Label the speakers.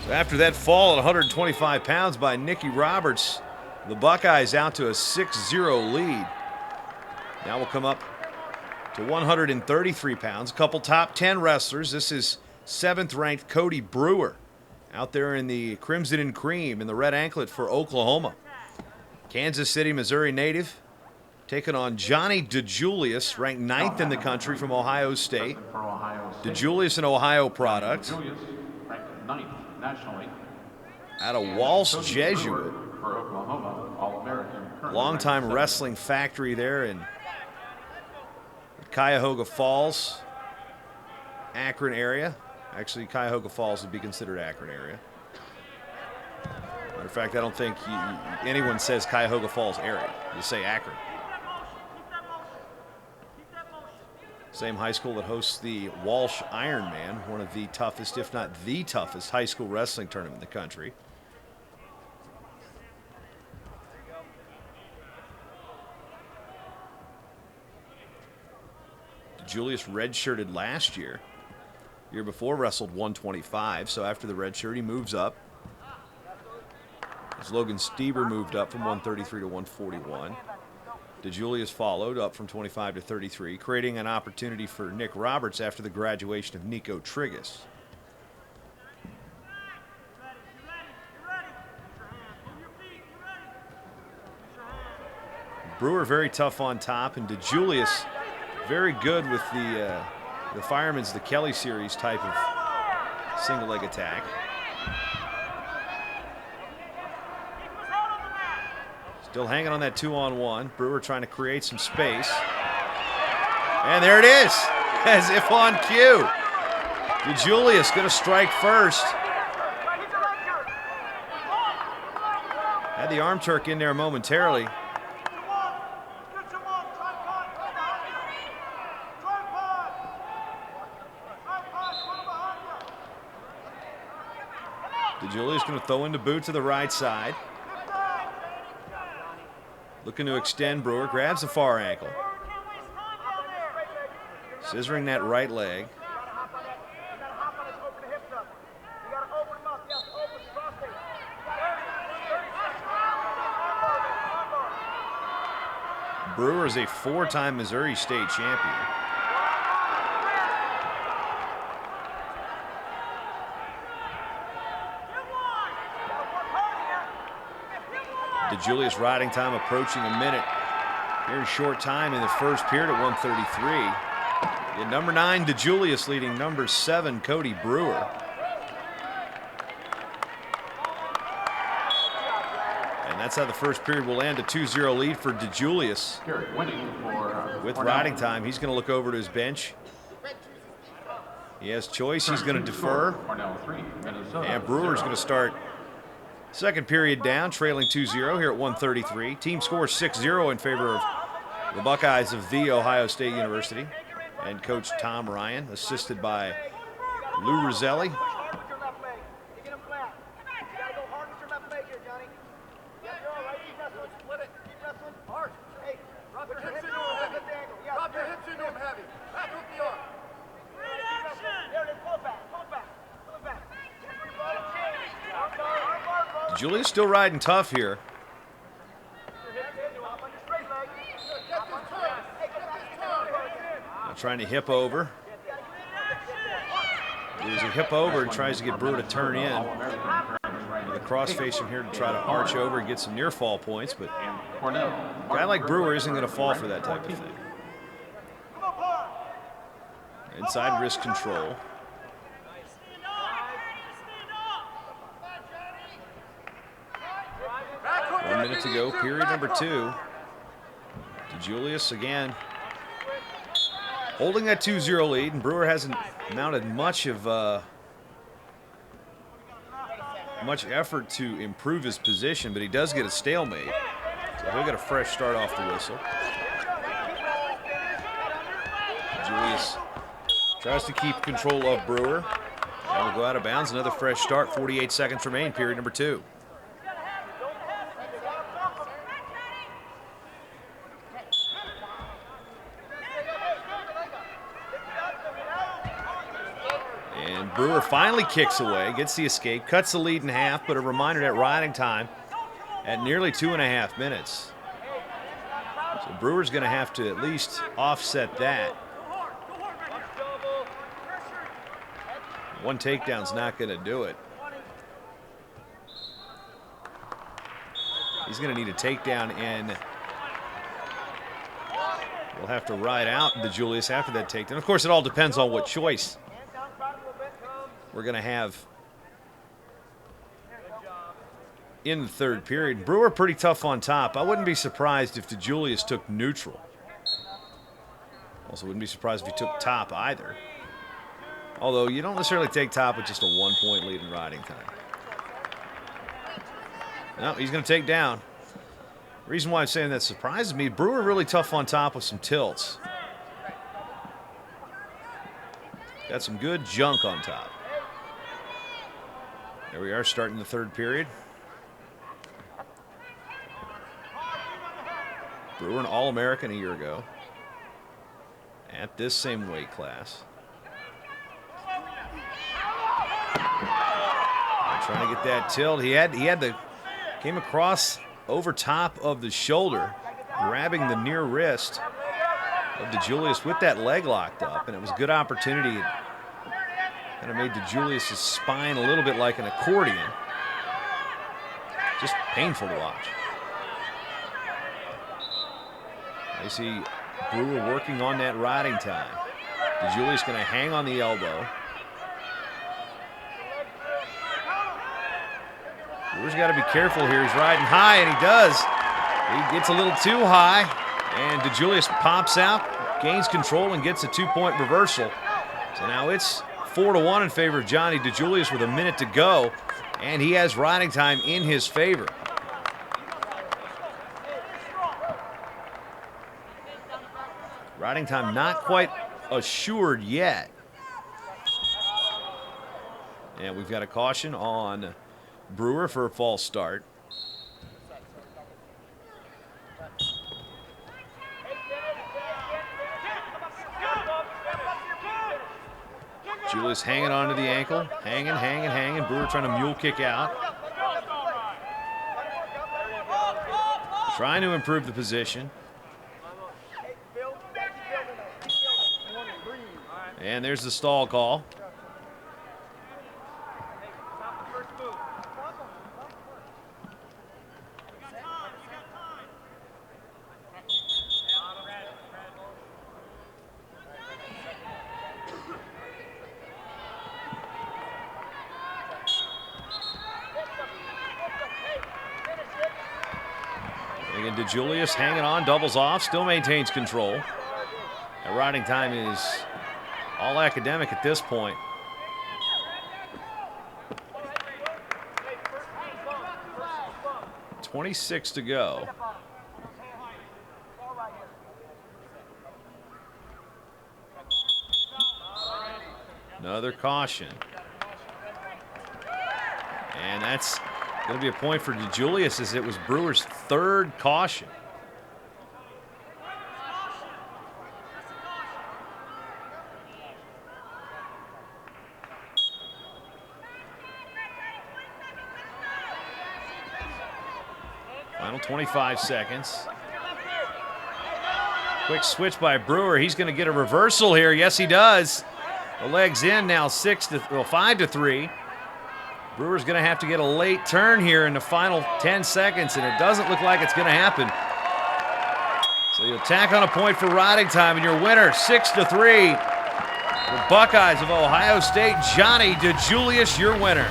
Speaker 1: So after that fall at 125 pounds by Nicky Roberts, the Buckeyes out to a 6-0 lead. Now we'll come up to 133 pounds. A couple top 10 wrestlers. This is 7th-ranked Cody Brewer out there in the crimson and cream in the red anklet for Oklahoma. Kansas City, Missouri native, taking on Johnni DiJulius, ranked 9th in the country from Ohio State. DiJulius, an Ohio product.
Speaker 2: Ranked 9th nationally.
Speaker 1: Out of Walsh Jesuit.
Speaker 2: For Oklahoma, All-American.
Speaker 1: Longtime wrestling factory there in Cuyahoga Falls, Akron area. Actually, Cuyahoga Falls would be considered Akron area. Matter of fact, I don't think anyone says Cuyahoga Falls area. You say Akron. Same high school that hosts the Walsh Ironman, one of the toughest, if not the toughest, high school wrestling tournament in the country. DiJulius redshirted last year. Year before wrestled 125, so after the red shirt he moves up. As Logan Stieber moved up from 133 to 141. DiJulius followed up from 25 to 33, creating an opportunity for Nick Roberts after the graduation of Nico Trigus. Brewer very tough on top, and DiJulius very good with the Fireman's the Kelly series type of single leg attack. Still hanging on that 2-on-1. Brewer trying to create some space. And there it is, as if on cue. DiJulius going to strike first. Had the arm Turk in there momentarily. DiJulius going to throw in the boot to the right side. Looking to extend Brewer, grabs the far ankle. Scissoring that right leg. Brewer is a 4-time Missouri State champion. DiJulius riding time approaching a minute. Here in short time in the first period at 133. And number 9, DiJulius leading number 7, Cody Brewer. And that's how the first period will end, a 2-0 lead for DiJulius. With riding time, he's going to look over to his bench. He has choice, he's going to defer. And Brewer's going to start second period down, trailing 2-0 here at 133. Team scores 6-0 in favor of the Buckeyes of The Ohio State University. And Coach Tom Ryan, assisted by Lou Roselli. DiJulius still riding tough here. Now trying to hip over. There's a hip over and tries to get Brewer to turn in. The crossface from here to try to arch over and get some near fall points, but a guy like Brewer isn't going to fall for that type of thing. Inside wrist control. Minute to go, period number 2. DiJulius again holding that 2-0 lead, and Brewer hasn't mounted much effort to improve his position, but he does get a stalemate. So he'll get a fresh start off the whistle. DiJulius tries to keep control of Brewer. And will go out of bounds. Another fresh start, 48 seconds remain, period number 2. And Brewer finally kicks away, gets the escape, cuts the lead in half, but a reminder that riding time at nearly 2.5 minutes. So Brewer's going to have to at least offset that. One takedown's not going to do it. He's going to need a takedown, and we'll have to ride out DiJulius after that takedown. Of course, it all depends on what choice we're going to have in the third period. Brewer pretty tough on top. I wouldn't be surprised if DiJulius took neutral. Also wouldn't be surprised if he took top either. Although you don't necessarily take top with just a 1-point lead in riding time. No, he's going to take down. The reason why I'm saying that surprises me, Brewer really tough on top with some tilts. Got some good junk on top. There we are, starting the third period. Brewer, an All-American a year ago at this same weight class. Trying to get that tilt. He had the came across over top of the shoulder, grabbing the near wrist of DiJulius with that leg locked up, and it was a good opportunity. It kind of made DiJulius' spine a little bit like an accordion. Just painful to watch. I see Brewer working on that riding time. DiJulius going to hang on the elbow. Brewer's got to be careful here. He's riding high, and he does. He gets a little too high, and DiJulius pops out, gains control, and gets a 2-point reversal. So now it's 4-1 in favor of Johnni DiJulius with a minute to go, and he has riding time in his favor. Riding time not quite assured yet. And we've got a caution on Brewer for a false start. Julius hanging onto the ankle, hanging. Brewer trying to mule kick out. Trying to improve the position. And there's the stall call. Again, DiJulius hanging on, doubles off, still maintains control. That riding time is all academic at this point. .26 to go. Another caution. And that's going to be a point for DiJulius, as it was Brewer's third caution. Final 25 seconds. Quick switch by Brewer. He's going to get a reversal here. Yes, he does. The leg's in now, 5-3. Brewer's going to have to get a late turn here in the final 10 seconds, and it doesn't look like it's going to happen. So you'll tack on a point for riding time, and your winner, 6-3. The Buckeyes of Ohio State, Johnni DiJulius, your winner.